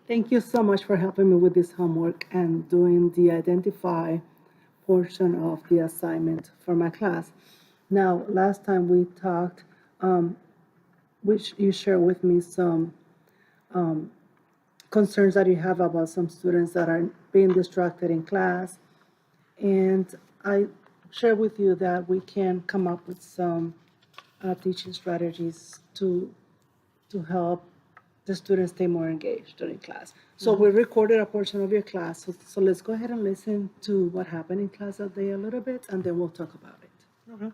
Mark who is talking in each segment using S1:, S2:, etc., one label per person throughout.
S1: Thank you so much for helping me with this homework and doing the identify portion of the assignment for my class. Now, last time we talked, which you shared with me some concerns that you have about some students that are being distracted in class. And I share with you that we can come up with some teaching strategies to help the students stay more engaged during class. So we recorded a portion of your class. So let's go ahead and listen to what happened in class that day a little bit, and then we'll talk about it.
S2: Okay.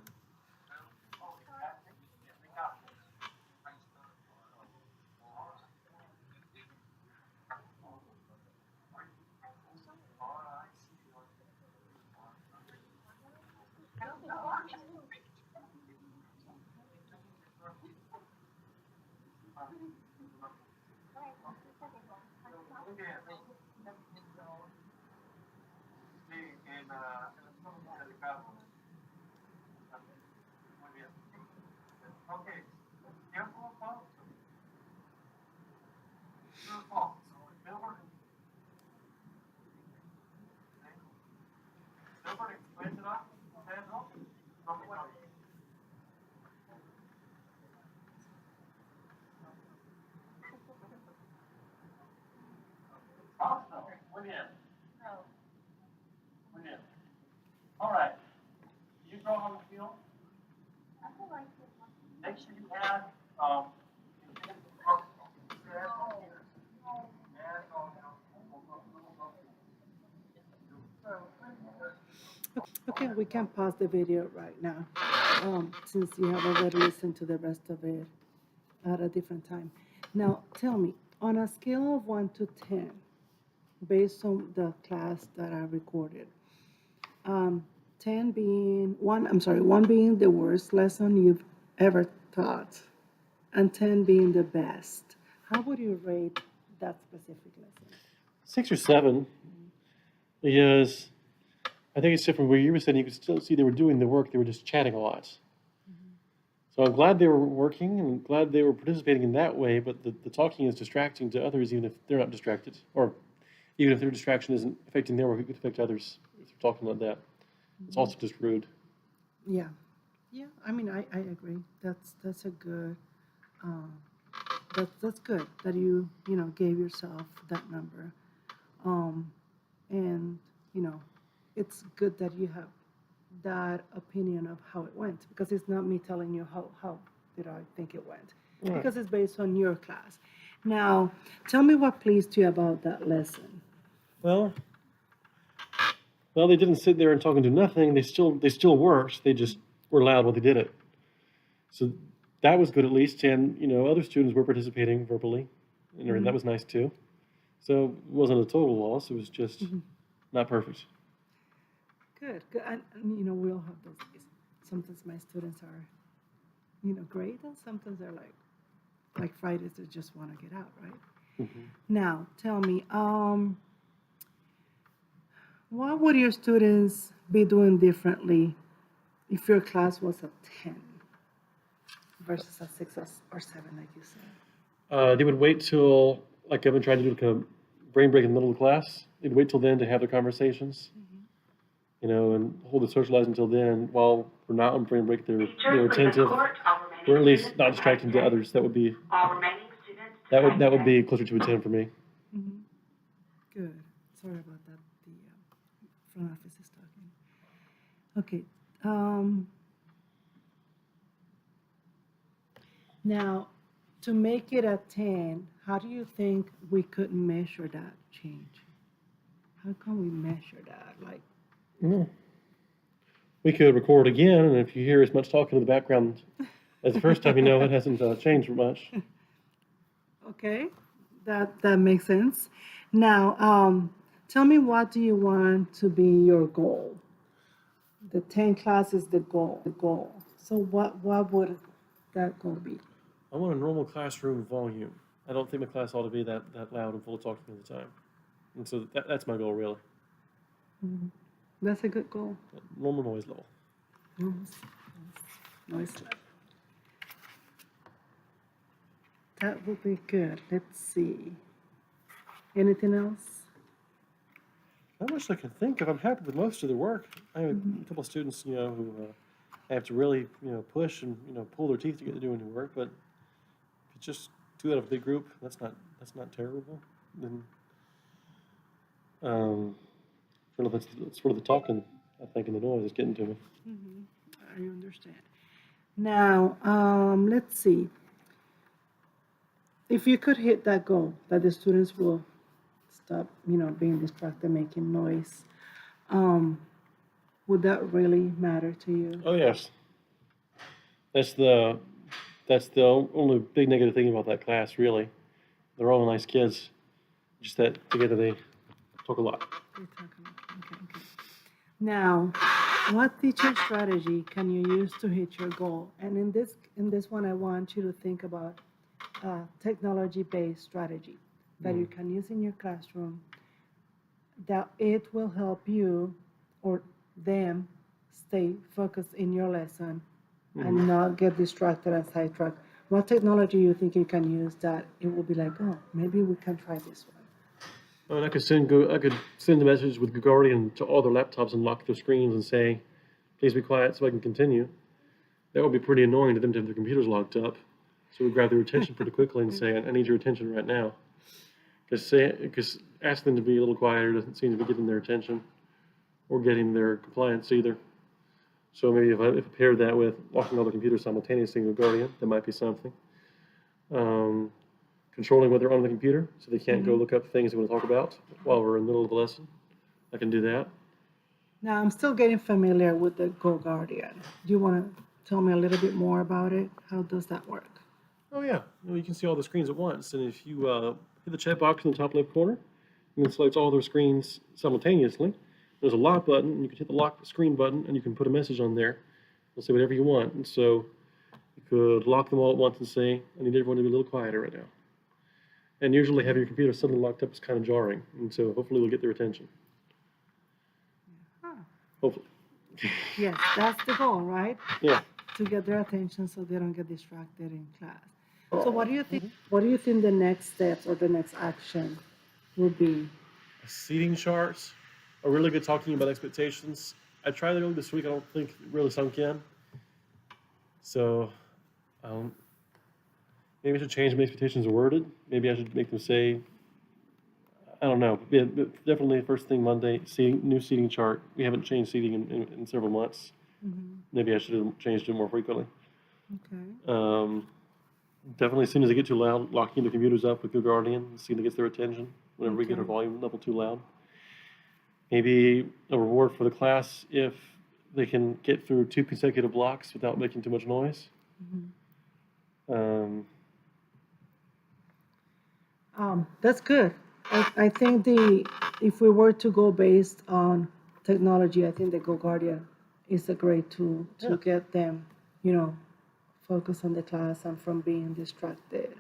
S2: All right. You draw on the field. Make sure you add
S1: Okay, we can pause the video right now, since you have already listened to the rest of it at a different time. Now, tell me, on a scale of 1 to 10, based on the class that I recorded, 10 being, 1, I'm sorry, 1 being the worst lesson you've ever taught, and 10 being the best, how would you rate that specific lesson?
S2: 6 or 7, because I think it's different. Where you were saying you could still see they were doing the work; they were just chatting a lot. So I'm glad they were working and glad they were participating in that way. But the talking is distracting to others, even if they're not distracted, or even if their distraction isn't affecting their work, it could affect others if they're talking about that. It's also just rude.
S1: Yeah, yeah, I mean, I agree. That's a good, um, that's good that you know, gave yourself that number. And, you know, it's good that you have that opinion of how it went, because it's not me telling you how did I think it went,
S2: Right.
S1: because it's based on your class. Now, tell me what pleased you about that lesson.
S2: Well, they didn't sit there and talk and do nothing. They still worked. They just were loud while they did it. So that was good at least. And other students were participating verbally, and that was nice too. So it wasn't a total loss. It was just not perfect.
S1: Good, good. And, you know, we all have those days. Sometimes my students are, you know, great, and sometimes they're like Fridays, they just want to get out, right? Now, tell me, what would your students be doing differently if your class was a 10 versus a 6 or 7, like you said?
S2: They would wait till, like I've been trying to do, like a brain break in the middle of the class. They'd wait till then to have their conversations, and hold the socialize until then. While we're not on brain break, they're attentive, or at least not distracting to others. That would be closer to a 10 for me.
S1: Good. Sorry about that. The front office is talking. Okay. Now, to make it a 10, how do you think we could measure that change? How can we measure that? Like,
S2: We could record again, and if you hear as much talking in the background as the first time, it hasn't changed much.
S1: okay, that makes sense. Now, tell me, what do you want to be your goal? The 10 class is the goal. So what would that goal be?
S2: I want a normal classroom volume. I don't think my class ought to be that loud and full of talking all the time. And so that's my goal, really.
S1: That's a good goal.
S2: Normal noise level.
S1: Noise level. That would be good. Let's see. Anything else?
S2: Not much I can think of. I'm happy with most of the work. I have a couple of students, who have to really, push and, pull their teeth to get to doing the work. But if you just do that with a big group, that's not terrible. Then, I don't know if that's sort of the talking, I think, and the noise is getting to me.
S1: I understand. Now, let's see. If you could hit that goal, that the students will stop, being distracted, making noise, would that really matter to you?
S2: Oh yes, that's the that's the only big negative thing about that class. Really, they're all nice kids. Just that together they talk a lot.
S1: Okay. Now, what teacher strategy can you use to hit your goal? And in this one, I want you to think about technology-based strategy that you can use in your classroom, that it will help you or them stay focused in your lesson and not get distracted and sidetracked. What technology you think you can use that it will be like, oh, maybe we can try this one?
S2: And I could send a message with Guardian to all their laptops and lock their screens and say, "Please be quiet so I can continue." That would be pretty annoying to them to have their computers locked up. So we grab their attention pretty quickly and say, "I need your attention right now." Because ask them to be a little quieter doesn't seem to be getting their attention or getting their compliance either. So maybe if I paired that with locking all the computers simultaneously with Guardian, that might be something. Controlling what they're on the computer so they can't go look up things they want to talk about while we're in the middle of the lesson. I can do that.
S1: Now, I'm still getting familiar with the Go Guardian. Do you want to tell me a little bit more about it? How does that work?
S2: Oh yeah, you can see all the screens at once, and if you hit the chat box in the top left corner, and it selects all their screens simultaneously, there's a lock button, and you can hit the lock screen button, and you can put a message on there. It'll say whatever you want, and so you could lock them all at once and say, "I need everyone to be a little quieter right now." And usually having your computer suddenly locked up is kind of jarring, and so hopefully we'll get their attention. Hopefully.
S1: Yes, that's the goal, right?
S2: Yeah.
S1: To get their attention so they don't get distracted in class. So what do you think? What do you think the next steps or the next action would be?
S2: Seating charts are really good talking about expectations. I tried it this week. I don't think it really sunk in. So maybe I should change my expectations are worded. Maybe I should make them say, I don't know. Yeah, definitely first thing Monday, new seating chart. We haven't changed seating in several months. Maybe I should have changed it more frequently.
S1: Okay.
S2: Definitely as soon as they get too loud, locking the computers up with Go Guardian and see if it gets their attention whenever we get our volume level too loud. Maybe a reward for the class if they can get through 2 consecutive blocks without making too much noise.
S1: That's good. I think if we were to go based on technology, I think the Go Guardian is a great tool to get them, focus on the class and from being distracted.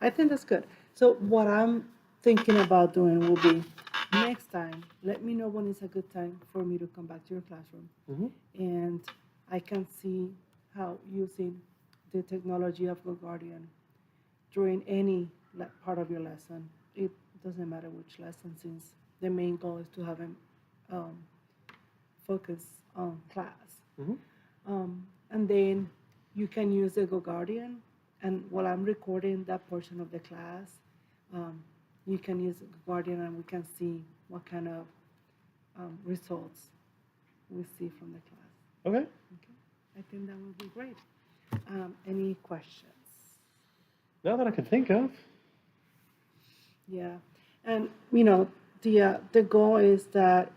S1: I think that's good. So what I'm thinking about doing will be next time, let me know when is a good time for me to come back to your classroom. And I can see how using the technology of Go Guardian during any part of your lesson. It doesn't matter which lesson, since the main goal is to have them focus on class. And then you can use the Go Guardian, and while I'm recording that portion of the class, you can use the Go Guardian and we can see what kind of results we see from the class.
S2: Okay.
S1: I think that would be great. Any questions?
S2: Now that I can think of.
S1: Yeah, and the goal is that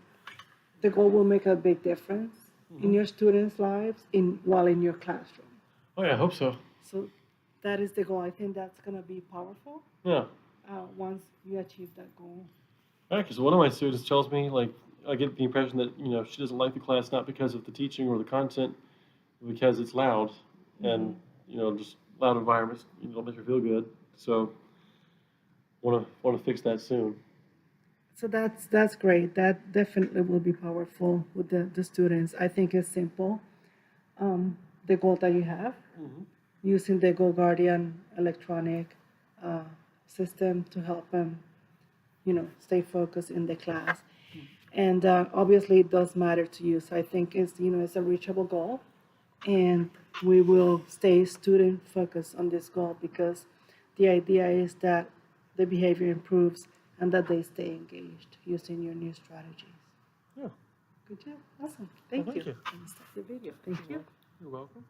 S1: the goal will make a big difference in your students' lives while in your classroom.
S2: Oh yeah, I hope so.
S1: So that is the goal. I think that's gonna be powerful.
S2: Yeah.
S1: Once you achieve that goal.
S2: Right, because one of my students tells me, I get the impression that, she doesn't like the class not because of the teaching or the content, but because it's loud. And, just loud environments, don't make her feel good. So, want to fix that soon.
S1: So that's great. That definitely will be powerful with the students. I think it's simple. The goal that you have, using the Go Guardian electronic system to help them, stay focused in the class. And obviously, it does matter to you. So I think it's a reachable goal, and we will stay student focused on this goal because the idea is that the behavior improves and that they stay engaged using your new strategies.
S2: Yeah.
S1: Good job. Awesome.
S2: Well,
S1: Thank you.
S2: thank you.
S1: Let me stop the video. Thank you.
S2: You're welcome.